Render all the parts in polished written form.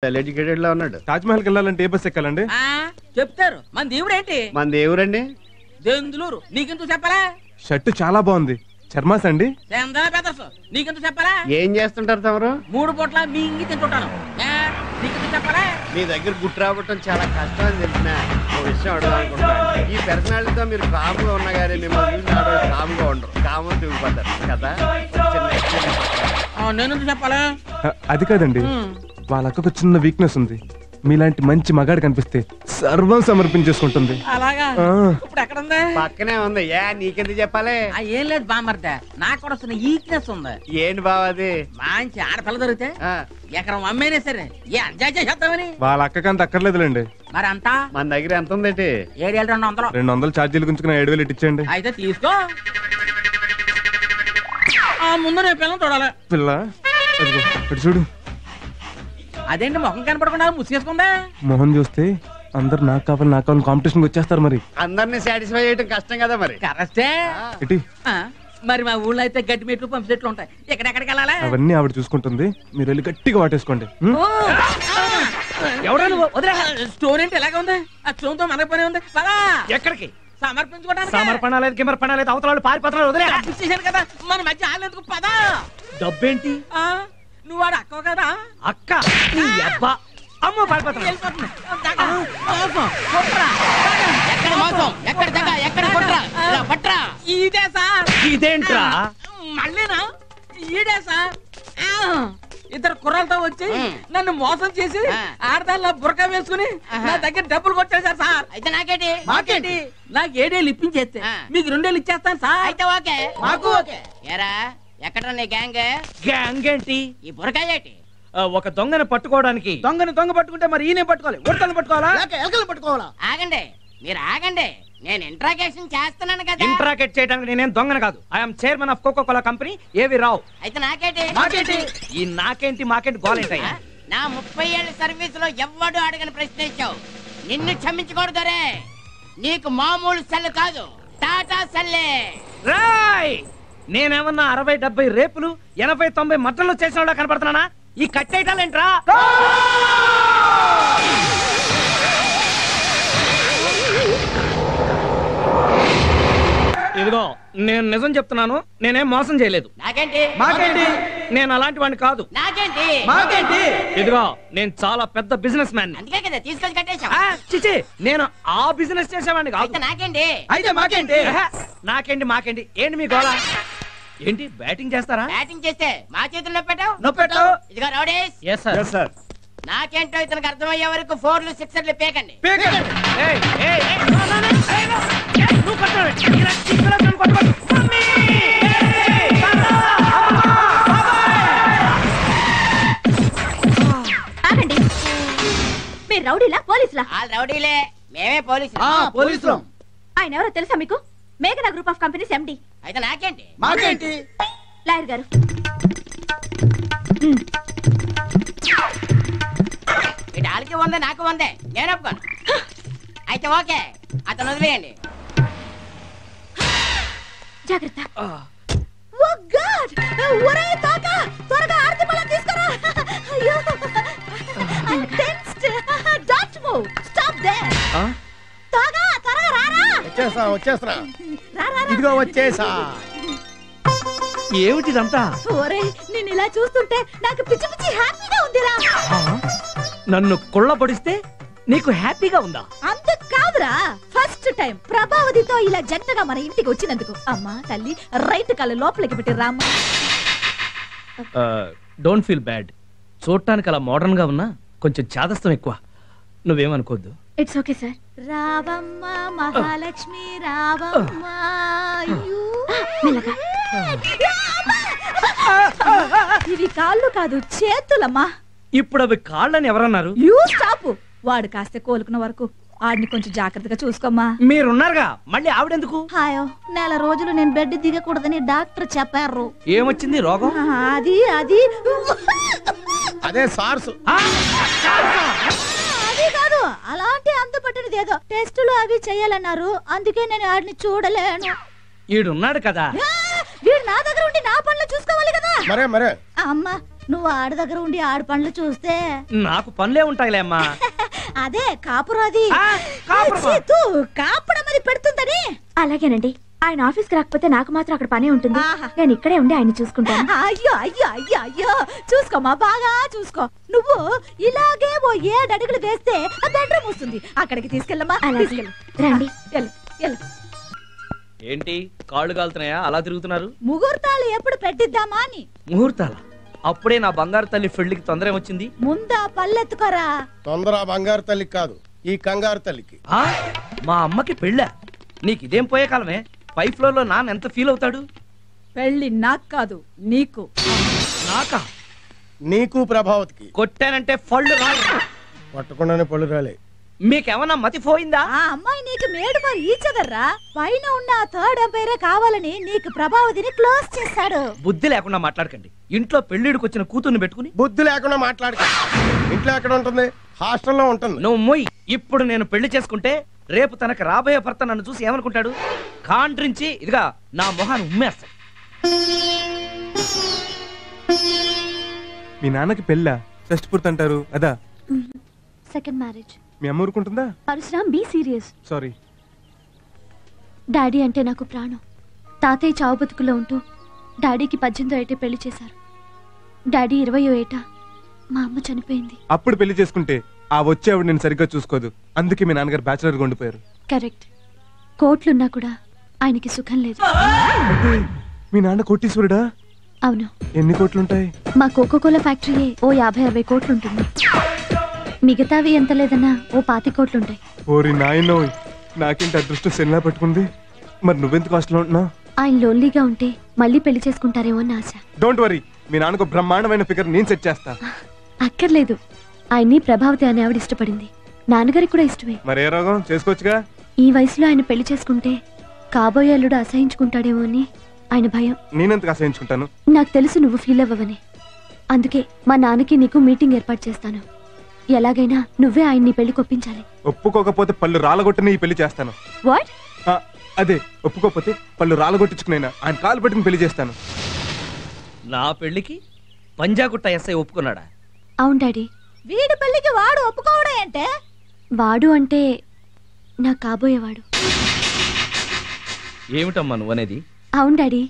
Educated లో ఉన్నాడు. తాజ్ మహల్ కి వెళ్ళాలంటే ఏ బస్ ఎక్కాలండి? చెప్తారు. మన దేవుడు ఏంటి? మన దేవురండి దెందులూరు. నీకెందుకు చెప్పాలా? షర్ట్ చాలా బాగుంది. చర్మాస్ అండి? నీకెందుకు చెప్పాలా? ఏం చేస్తుంటారు తమరు? 3 పూట్ల మింగి తింటుంటాను. నీకెందుకు చెప్పాలా? మీ దగ్గర గుట్టు రావటం చాలా కష్టం అని తెలిసిన ఒక విషయం అడగాలనుకుంటున్నాను. ఈ పర్సనాలిటీతో మీరు కామ్గా ఉన్నా కానీ మిమ్మల్ని చూసి ఆడవాళ్ళు కామ్గా ఉండరు, కామ్గా తిరిగిపోతారు కదా. నేను చెప్పాలా? అది కాదండి, వాళ్ళ అక్కకు చిన్న వీక్నెస్ ఉంది. మీలాంటి మంచి మగాడు కనిపిస్తే సర్వం సమర్పించేసుకుంటుంది. అలాగా? ఇప్పుడు ఎక్కడ ఉంది? పక్కనే ఉంది. నీకెందుకు చెప్పాలి? ఏం లేదు బామర్దే, నాకు కూడా వస్తున్న ఈక్నెస్ ఉంది. ఏంటి బావాది? మంచి ఆడపిల్ల దొరికితే ఎకరం అమ్మేనే సరే ఎంజాయ్ చేసేద్దామని. వాళ్ళ అక్కకంత అక్కర్లేదులేండి. మరి అంతా మన దగ్గర ఎంత ఉందండి? 7,200. 200 ఛార్జీలు గుంచుకున్న 7,000 ఇచ్చేయండి. అయితే తీసుకో. ముందు నేను పిల్లలు చూడాలి. పిల్ల ఇటు చూడు. అదేంటి మొహం కనపడకుండా ముసుగేసుకుందా? మొహం చూస్తే అందరు నాకు కావాలి కాంపిటీషన్ వచ్చేస్తారు. మరి అందరినీ సాటిస్ఫై చేయడం కష్టం కదా. మరి కరెక్టే. ఇటీ మరి మా ఊళ్ళో అయితే గడ్డి మెట్లు పంపు చెట్లు ఉంటాయి. ఎక్కడెక్కడికి వెళ్ళాలి? అవన్నీ ఆవిడ చూసుకుంటుంది. మీరు వెళ్ళి గట్టిగా వాటేసుకోండి. ఎవరా నువ్వు? వదిలే. స్టోర్ ఏంటి ఎలాగ ఉంది? ఆ స్టోన్ తో మనకు పని ఉంది. ఎక్కడికి? సమర్పించుకోవడానికి. సమర్పణ లేదు, కిమర్పణ లేదు. అవతల పారిపోతున్నారు. వదిలే. చేశాను కదా, మన మధ్య ఆలేందుకు పదా. డబ్బేంటి? నువ్వు వాడు అక్క కదా? అక్క నీ అబ్బా. అమ్మ పారిపోతున్నా. ఇదే సార్. ఇదేంట్రా? మళ్ళీనా? ఈడే సార్. ఇద్దరు కుర్రలతో వచ్చి నన్ను మోసం చేసి ఆడదాల్లో బురక వేసుకుని నా దగ్గర డబ్బులు కొట్టేశారు సార్. అయితే నాకేంటి? మాకేంటి? నాకు 7 ఏళ్ళు ఇప్పించేస్తే మీకు 2 ఏళ్ళు ఇచ్చేస్తాను సార్. అయితే ఓకే. మాకు ఓకే. ఏరా ఎక్కడ నీ గ్యాంగ్? గ్యాంగ్ ఏంటి? ఈ బురకాయ ఏంటి? ఒక దొంగని పట్టుకోవడానికి. దొంగ పట్టుకుంటే మరి ఈయన పట్టుకోవాలి. ఉడతలు పట్టుకోవాలా? పట్టుకోవాలా? ఆగండి, మీరు ఆగండి. నేను ఇంట్రాగేషన్ చేస్తున్నాను కదా. ఇంట్రాగేట్ చేయడానికి నేనేం దొంగన కాదు. I'm chairman of Coca Cola company, ఏవి రావు. అయితే నాకేంటి? మాకేంటి? ఈ నాకేంటి మాకేంటి గోలేంటయ్యా? నా 30 ఏళ్ల సర్వీస్ లో ఎవ్వడు అడగని ప్రశ్న ఇచ్చావు. నిన్ను క్షమించకూడదు రే. నీకు మామూలు సెల్ కాదు, టాటా సెల్లే. రాయ్, నేనేమన్నా 60-70 రేపులు 80-90 మట్టలు చేసిన వాళ్ళ కనపడుతున్నానా? ఈ కట్టేయటాలేంట్రా? ఇదిగో నేను నిజం చెప్తున్నాను, నేనేం మోసం చేయలేదు. నాకేంటి? మాకేంటి? నేను అలాంటి వాడిని కాదు. నాకేంటి? మాకేంటి? ఇదిగో నేను చాలా పెద్ద బిజినెస్ మ్యాన్. అందుకే కదా తీసుకొని కట్టేశావు. చిచి, నేను ఆ బిజినెస్ చేసేవాడిని కాదు. అయితే నాకేంటి? అయితే మాకేంటి? నాకేంటి మాకేంటి? ఏంటి మీ గోళ? ఏంటి బ్యాటింగ్ చేస్తారా? బ్యాటింగ్ చేస్తే మా చేతుల్లో పెట్టావు. నొప్పెట్టావు. ఇదిగో రౌడీస్, yes sir. నాకేంటో ఇతనికి అర్థమయ్యే వరకు 4లు 6లు పేకండి. మీరు రౌడీలా పోలీసులా? ఆల్ రౌడీలే, మేమే పోలీసులు. పోలీసులు. ఆయన ఎవరో తెలుసా మీకు? మేఘనా గ్రూప్ ఆఫ్ కంపెనీస్ ఎండి. అయితే నాకేంటి? మాకేంటి? లాయర్ గారు, ఇటు ఆళ్ళకి 100 నాకు 100. నేను ఒప్పుకోను. అయితే ఓకే, అతను వదిలేయండి. జాగ్రత్త. ఓ గాడ్! ఒరే తాకా, త్వరగా ఆర్తి బలం తీసుకురా. అయ్యో, I'm tensed. Don't move. Stop there. తాగా, త్వరగా రారా. వచ్చేస్తా. రారా. ఇదిగో వచ్చేసా. ఏమిటిదంతా? ఒరే, నేను ఇలా చూస్తుంటే నాకు పిచ్చి పిచ్చి హ్యాపీగా ఉందిరా. నన్ను కొల్లబడిస్తే నీకు హ్యాపీగా ఉందా? అంత కాదురా, ఫస్ట్ టైం ప్రభావతితో ఇలా జంటగా మన ఇంటికి వచ్చినందుకు. అమ్మా తల్లి, రైట్ కాళ్ళ లోపలికి పెట్టి రామ్మా. Don't feel bad. చూడటానికి అలా మోడర్న్ గా ఉన్నా కొంచెం చాదస్తం ఎక్కువ. నువ్వేమనుకోద్దు. It's okay sir. రావమ్మ మహాలక్ష్మి రావమ్మ. ఇవి కాళ్ళు కాదు, చేతులమ్మా. ఇప్పుడు అవి కాళ్ళని ఎవరన్నారు? You stop. వాడు కాస్త కోలుకున్న వరకు ఆడిని కొంచెం జాగ్రత్తగా చూసుకోమ్మా. మీరున్నారుగా, మళ్ళీ ఆవిడెందుకు? హాయో, 4 రోజులు నేను బెడ్ దిగకూడదని డాక్టర్ చెప్పారు. ఏమొచ్చింది రోగం? అది అది అదే సార్సు. అది కాదు, అలాంటి అంత పట్టినదేదో టెస్టులు అవి చెయ్యాలన్నారు. అందుకే నేను ఆడిని చూడలేను. ఈడున్నాడు కదా. వీడు నా దగ్గర ఉండి నా పనులు చూసుకోవాలి కదా. మరే అమ్మా నువ్వు ఆడ దగ్గర ఉండి ఆడ పనులు చూస్తే నాకు పనులే ఉంటాయిలే అమ్మా. అదే కాపురాది కాపురం అది పెడుతుందని. అలాగేనండి. ఆయన ఆఫీస్కి రాకపోతే నాకు మాత్రం అక్కడ పనే ఉంటుంది. నేను ఇక్కడే ఉండి ఆయన చూసుకుంటాను. అయ్యో అయ్యో అయ్యో అయ్యో చూసుకోమా, బాగా చూసుకో. నువ్వు ఇలాగే ఓ 7 అడుగులు వేస్తే బెడ్రూమ్ వస్తుంది, అక్కడికి తీసుకెళ్ళమ్మా. రండి. ఏంటి కాళ్ళు కాలుతున్నాయా అలా తిరుగుతున్నారు? ముహూర్తాలు ఎప్పుడు పెట్టిద్దామా అని. ముహూర్తాల? అప్పుడే నా బంగారు తల్లి పెళ్లికి తొందర వచ్చింది. ముందా పల్లెత్తుకోరా. తొందర బంగారు తల్లికి కాదు, ఈ కంగారు తల్లికి. మా అమ్మకి పెళ్ళా? నీకు ఇదేం పోయే కాలమే. 5th floor లో నాన్న ఎంత ఫీల్ అవుతాడు? పెళ్లి నాకు కాదు నీకు. నాకా? నీకు ప్రభావతికి. కొట్టానంటే పళ్ళు రాలి. పట్టకుండానే పళ్ళు రాలే. మీకేమన్నా మతి పోయిందా? ఆ అమ్మాయి నీకు మేడు మరి ఈచదర్రా. పైన ఉన్న 3rd ఎంపైరే కావాలని నీకు ప్రభావతిని క్లోజ్ చేశాడు. బుద్ధి లేకుండా మాట్లాడకండి. ఇంట్లో పెళ్లిడికి వచ్చిన కూతుర్ని పెట్టుకుని బుద్ధి లేకుండా మాట్లాడకండి. ఇంట్లో ఎక్కడ ఉంటుంది? హాస్టల్లో ఉంటుంది. నువ్వు మొయ్. ఇప్పుడు నేను పెళ్లి చేసుకుంటే రేపు తనకు రాబోయే భర్త నన్ను చూసి ఏమనుకుంటాడు? కాండ్రించి ఇదిగా నా మొహాన్ని ఉమ్మేస్తాడు. మీ నాన్నకి పెళ్ళా? షష్ఠపూర్తి అంటారు అదా? Second marriage. మీ అమ్మ ఊరుకుంటుందా? Parashuram be serious. Sorry. Daddy అంటే నాకు ప్రాణం. తాతయ్య చావు బతుకులో ఉంటూ డాడీకి 18వ ఏటే పెళ్లి చేశారు. డాడీ 20వ ఏట మా అమ్మ చనిపోయింది. అప్పుడు పెళ్లి చేసుకుంటే ఆ వచ్చే ఆవిడ నేను సరిగ్గా చూసుకోదు, అందుకే మీ నాన్నగారు బ్యాచులర్గా ఉండిపోయారు. కరెక్ట్. కోట్లున్నా కూడా ఆయనకి సుఖం లేదు. మీ నాన్న కోటీశ్వరుడా? అవును. ఎన్ని కోట్లుంటాయి? మా కోకోకోలా ఫ్యాక్టరీయే ఓ 50-60 కోట్లు ఉంటుంది. మిగతావి ఎంత లేదన్నా ఓ 25 కోట్లుంటాయి. ఓరి నాయనో, నాకేంటి అదృష్టం సెల్లా పట్టుకుంది. మరి నువ్వెందుకు హాస్టల్లో ఉంటున్నావు? ఆయన లోన్లీగా ఉంటే మళ్ళీ పెళ్లి చేసుకుంటారేమో అని ఆశ. డోంట్ వరీ, మీ నాన్నకు బ్రహ్మాండమైన ఫిగర్ నేను సెట్ చేస్తా. అక్కర్లేదు. ఆయన్ని ప్రభావతి అనే ఆవిడ ఇష్టపడింది. నాన్నగారికి కూడా ఇష్టమే. మరే రోగం, చేసుకోవచ్చుగా. ఈ వయసులో ఆయన పెళ్లి చేసుకుంటే కాబోయే అల్లుడు అసహించుకుంటాడేమో అని ఆయన భయం. నేనెందుకు అసహించుకుంటాను? నాకు తెలుసు నువ్వు ఫీల్ అవ్వవని. అందుకే మా నాన్నకి నీకు మీటింగ్ ఏర్పాటు చేస్తాను. ఎలాగైనా నువ్వే ఆయన్ని పెళ్లి కొప్పించాలి. ఒప్పుకోకపోతే పళ్ళు రాలగొట్టని ఈ పెళ్లి చేస్తాను. వాట్? అదే, ఒప్పుకోకపోతే పళ్ళు రాలగొట్టించుకునైనా ఆయన కాలు పట్టుకుని పెళ్లి చేస్తాను. నా పెళ్లికి పంజాగుట్ట ఎస్ఐ ఒప్పుకున్నాడా? అవును డాడీ. వీడి పెళ్లికి వాడు ఒప్పుకోవడం అంటే? వాడు అంటే నా కాబోయేవాడు. ఏమిటమ్మా నువ్వనేది? అవును డాడీ,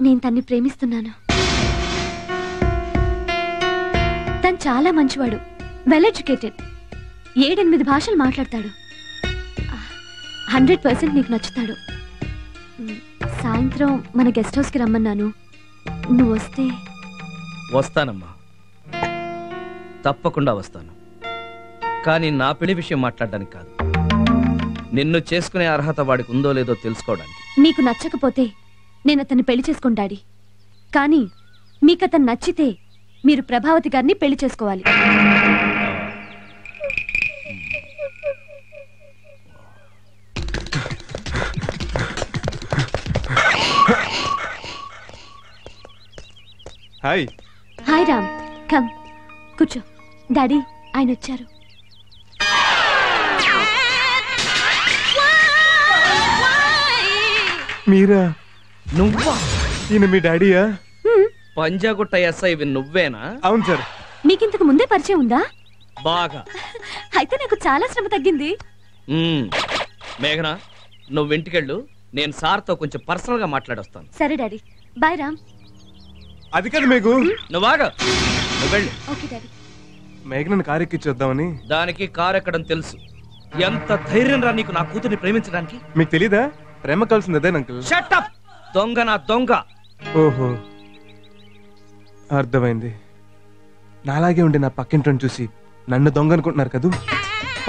నేను తన్ని ప్రేమిస్తున్నాను. తను చాలా మంచివాడు, వెల్ ఎడ్యుకేటెడ్, 7-8 భాషలు మాట్లాడతాడు. 100% నీకు నచ్చుతాడు. సాయంత్రం మన గెస్ట్ హౌస్కి రమ్మన్నాను. నువ్వు వస్తే? వస్తానమ్మా, తప్పకుండా వస్తాను. కానీ నా పెళ్లి విషయం మాట్లాడడానికి కాదు, నిన్ను చేసుకునే అర్హత వాడికి ఉందో లేదో తెలుసుకోవడానికి. మీకు నచ్చకపోతే నేను అతన్ని పెళ్లి చేసుకోను డాడీ. కానీ మీకు అతను నచ్చితే మీరు ప్రభావతి గారిని పెళ్లి చేసుకోవాలి. హాయ్. హాయ్ రామ్, కమ్ కూర్చో. డాడీ ఆయన వచ్చారు. మీరా? నువ్వా? ఈయన మీ డాడీయా? పంజాగుట్ట ఎస్ఐ నువ్వేనా? అవును సార్. మీకింతకు ముందే పరిచయం ఉందా? బాగా. అయితే నాకు చాలా శ్రమ తగ్గింది. మేఘనా, నువ్వు ఇంటికెళ్ళు, నేను సార్తో కొంచెం పర్సనల్ గా మాట్లాడొస్తాను. సరే డాడీ, బాయ్ రామ్. అది కాదు మేఘు. నువ్వాగా, నువ్వు వెళ్ళు. Okay daddy. మేఘనని కారు ఎక్కించేద్దామని. దానికి కారు ఎక్కడం తెలుసు. ఎంత ధైర్యం రా నీకు నా కూతుర్ని ప్రేమించడానికి? మీకు తెలీదా? ప్రేమ కావాల్సింది అదే అంకుల్. Shut up! దొంగ నా దొంగ. ఓహో, అర్థమైంది. నాలాగే ఉండి నా పక్కింటోని చూసి నన్ను దొంగ అనుకుంటున్నారు కదూ?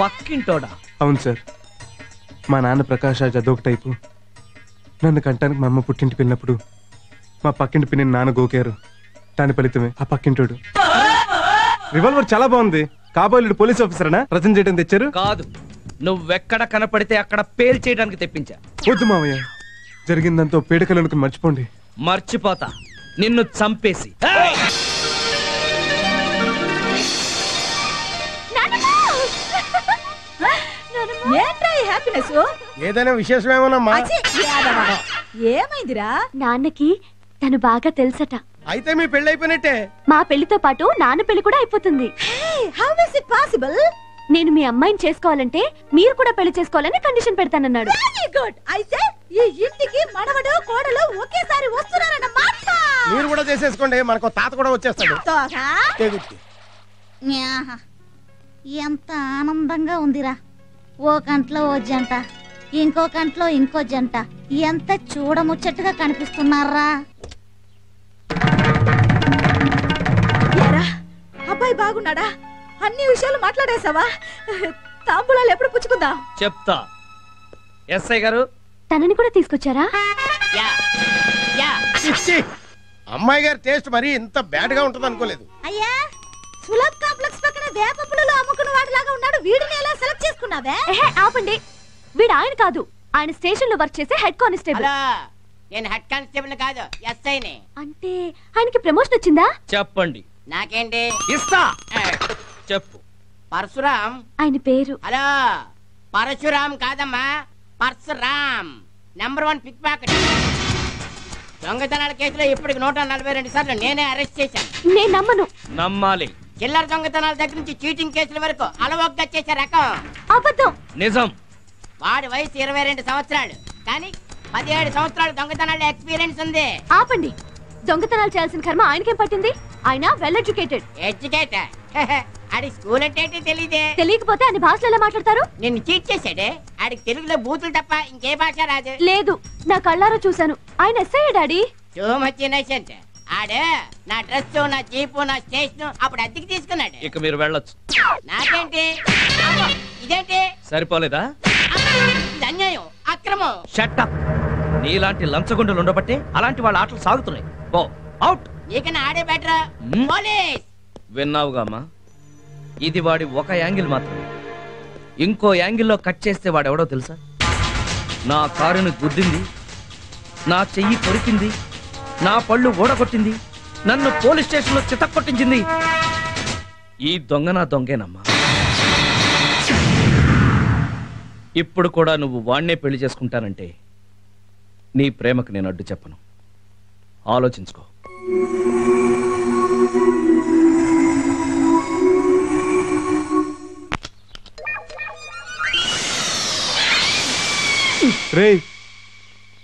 పక్కింటోడా? అవును సార్. మా నాన్న ప్రకాష్ రాజ్ అదొక టైపు. నన్ను కంటానికి మా అమ్మ పుట్టింటికి వెళ్ళినప్పుడు మా పక్కింటి పిన్ని నాన్న గోకారు. దాని ఫలితమే ఆ పక్కింటోడు. రివాల్వర్ చాలా బాగుంది. కాబోలుడు పోలీస్ ఆఫీసరేనా ప్రజెంట్ చేయడం తెచ్చారు? కాదు, నువ్వెక్కడ కనపడితే అక్కడ పేల్ చేయడానికి తెప్పించా. వద్దు మావయ్య, జరిగిందంతా పీడకలు అనుకుని మర్చిపోండి. మర్చిపోతా, నిన్ను చంపేసి. ఏదైనా విశేషమేమోనమ్మా? ఏమైందిరా? నాన్నకి తను బాగా తెలుసట. అయితే మీ పెళ్లి అయిపోయినట్టే. మా పెళ్లితో పాటు నాన్న పెళ్లి కూడా అయిపోతుంది. How is it possible? నేను మీ అమ్మాయిని చేసుకోవాలంటే మీరు కూడా పెళ్లి చేసుకోవాలని కండిషన్ పెడతానన్నాడు. Very good. అయితే ఈ ఇంటికి మనవడు కోడలు ఒకేసారి వస్తున్నారన్నమాట. మీరు కూడా చేసేసుకోండి, మనకు తాత కూడా వచ్చేస్తాడు. తోగా తెగుద్ది. న్యాహ. ఎంత ఆనందంగా ఉందిరా. ఓ కంట్లో ఓ జంట, ఇంకో కంట్లో ఇంకో జంట. ఎంత చూడముచ్చట్టుగా కనిపిస్తున్నారా. ఏరా, అబ్బాయి బాగున్నాడా? అన్ని విషయాలు మాట్లాడేశావా? తాంబూలాలు ఎప్పుడు పుచ్చుకుందా? చెప్తా. ఎస్ఐ గారు, తనని కూడా తీసుకొచ్చారా? యా యా చిచ్చి, అమ్మాయి గారి టేస్ట్ మరి ఇంత బ్యాడ్ గా ఉంటది అనుకోలేదు. అయ్యా, సులభ్ కాంప్లెక్స్ పక్కన వేప పుల్లలు అమ్ముకున్న వాడిలాగా ఉన్నాడు. వీడిని ఎలా సెలెక్ట్ చేసుకున్నావే? ఆపండి. వీడు ఆయన కాదు, ఆయన స్టేషన్ లో వర్క్ చేసే హెడ్ కానిస్టేబుల్. హలో, నేను హెడ్ కానిస్టేబుల్ కాదు, ఎస్ఐని. అంటే ఆయనకి ప్రమోషన్ వచ్చిందా? చెప్పండి. నాకేంటి? ఇస్తా. చెప్పు. పరశురాం. ఆయన పేరు. హలో, పరశురాం కాదమ్మా, పరశురాం. #1 pick pocket. దొంగతనాల కేసులో ఇప్పటికి 142 సార్లు నేనే అరెస్ట్ చేశాను. నేను నమ్మను. నమ్మాలి. చిల్లర దొంగతనాల దగ్గర నుంచి చీటింగ్ కేసుల వరకు అలవోగ్గా చేసే రకం. అబద్ధం. నిజం. వాడి వయసు 22 సంవత్సరాలు, కానీ 17 సంవత్సరాలు దొంగతనాల ఎక్స్పీరియన్స్ ఉంది. ఆపండి. దొంగతనాలు చేయాల్సిన కర్మ ఆయనకేం పట్టింది? ఆయన వెల్ ఎడ్యుకేటెడ్. ఎడ్యుకేటర్. ఆడి స్కూల్ అంటే ఏంటి తెలీదే. తెలియకపోతే అన్ని భాషలు ఎలా మాట్లాడతారు? నిన్ను చీట్ చేశాడే. ఆడికి తెలుగులో బూతులు తప్ప ఇంకే భాష రాదు. లేదు, నా కళ్ళారా చూశాను. ఆయన SI daddy. So much innocent. ఆడే నా డ్రెస్, నా జీపు, నా స్టేషన్ అప్పుడు అద్దెకి తీసుకున్నాడు. ఇక మీరు వెళ్ళొచ్చు. నాకేంటి? అమ్మో, ఇదేంటి? సరిపోలేదా? అమ్మో, ఇది అన్యాయం, అక్రమం. Shut up. నీలాంటి లంచగొండలు ఉండబట్టే అలాంటి వాళ్ళ ఆటలు సాగుతున్నాయి. పో, అవుట్. నీకన్నా ఆడే బెటర్. పోలీస్. విన్నావుగా అమ్మా, ఇది వాడి ఒక యాంగిల్ మాత్రమే. ఇంకో యాంగిల్లో కట్ చేస్తే వాడెవడో తెలుసా? నా కారుని గుద్దింది, నా చెయ్యి కొరికింది, నా పళ్ళు ఓడగొట్టింది, నన్ను పోలీస్ స్టేషన్లో చితక్కొట్టించింది. ఈ దొంగ నా దొంగేనమ్మా. ఇప్పుడు కూడా నువ్వు వాణ్ణే పెళ్లి చేసుకుంటానంటే నీ ప్రేమకు నేను అడ్డు చెప్పను. ఆలోచించుకో. రేయ్,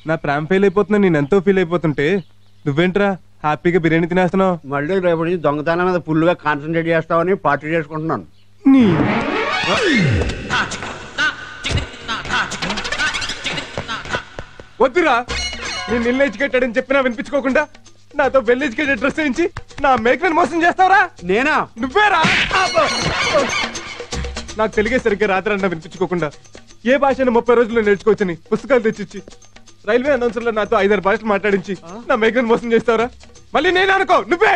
నా ప్రేమ ఫెయిల్ అయిపోతున్నా, నేను ఎంతో ఫీల్ అయిపోతుంటే నువ్వేంట్రా హ్యాపీగా బిర్యానీ తినేస్తున్నావు? మళ్ళీ రేపు నుంచి దొంగతనం మీద ఫుల్గా కాన్సన్ట్రేట్ చేస్తామని పార్టీ చేసుకుంటున్నాను. వద్దురా, నేను ఇల్లు ఎడ్యుకేటెడ్ చెప్పినా వినిపించుకోకుండా నాతో వెల్ ఎడ్యుకేటెడ్ డ్రెస్ వేయించి నా మేకని మోసం చేస్తావరా? నేనా? నువ్వేరా? నాకు తెలిగే సరిగ్గా రాత్రి అన్న వినిపించుకోకుండా ఏ భాషను 30 రోజుల్లో నేర్చుకోవచ్చని పుస్తకాలు తెచ్చిచ్చి రైల్వే అనౌన్సర్లో నాతో 5-6 భాషలు మాట్లాడించి నా మేకని మోసం చేస్తావరా? మళ్ళీ నేను అనుకో నువ్వే.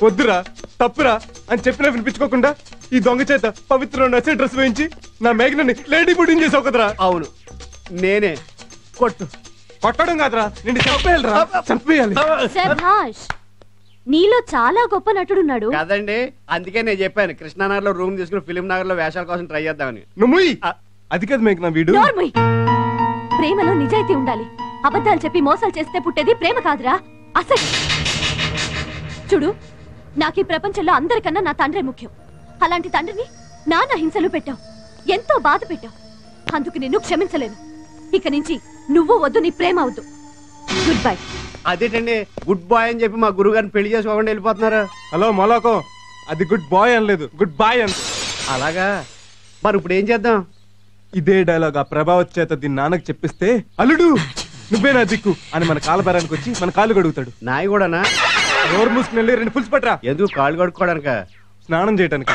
వద్దురా, తప్పురా అని చెప్పినా వినిపించుకోకుండా ఈ దొంగ చేత పవిత్ర నచ్చే డ్రెస్ వేయించి నా మేఘనని లేడీ బుడ్డింగ్ చేసావు కదరా? అవును, నేనే. కొట్టు. కొట్టడం కాదురా, నిన్ను చంపేయాలిరా, చంపేయాలి. శభాష్, నీలో చాలా గొప్ప నటుడున్నాడు కదండి, అందుకే నేను చెప్పాను కృష్ణానగర్ లో రూమ్ తీసుకుని ఫిలిం నగర్ లో వేషాల కోసం ట్రై చేద్దామని. నువ్వు అది కదా మేఘన వీడు. నోర్ముయ్. ప్రేమలో నిజాయితీ ఉండాలి. అబద్ధాలు చెప్పి మోసాలు చేస్తే పుట్టేది ప్రేమ కాదురా, అసలు. చూడు, నాకు ఈ ప్రపంచంలో అందరికన్నా నా తండ్రే ముఖ్యం. అలాంటి తండ్రిని నాన్న హింసలు పెట్టావు, ఎంతో బాధ పెట్టావు. అందుకు నిన్ను క్షమించలేను. ఇక నుంచి నువ్వు వద్దు, నీ ప్రేమ వద్దు. Good bye. అదేంటండి గుడ్ బాయ్ అని చెప్పి మా గురువు గారిని పెళ్లి చేసుకోకుండా వెళ్ళిపోతున్నారు? హలో మొలాకో, అది గుడ్ బాయ్ అనలేదు, గుడ్ బాయ్ అంత. అలాగా? మరి ఇప్పుడు ఏం చేద్దాం? ఇదే డైలాగ్ ఆ ప్రభావత్ చేత దీని నాన్నకు చెప్పిస్తే అల్లుడు నువ్వే నా దిక్కు అని మన కాలబేరానికి వచ్చి మన కాళ్ళు కడుగుతాడు. నాయి కూడానా? నోరు మూసుకుని వెళ్ళి 2 పులుసు పట్రా. ఎందుకు? కాళ్ళు కడుక్కోవడానిక? స్నానం చేయడానికి.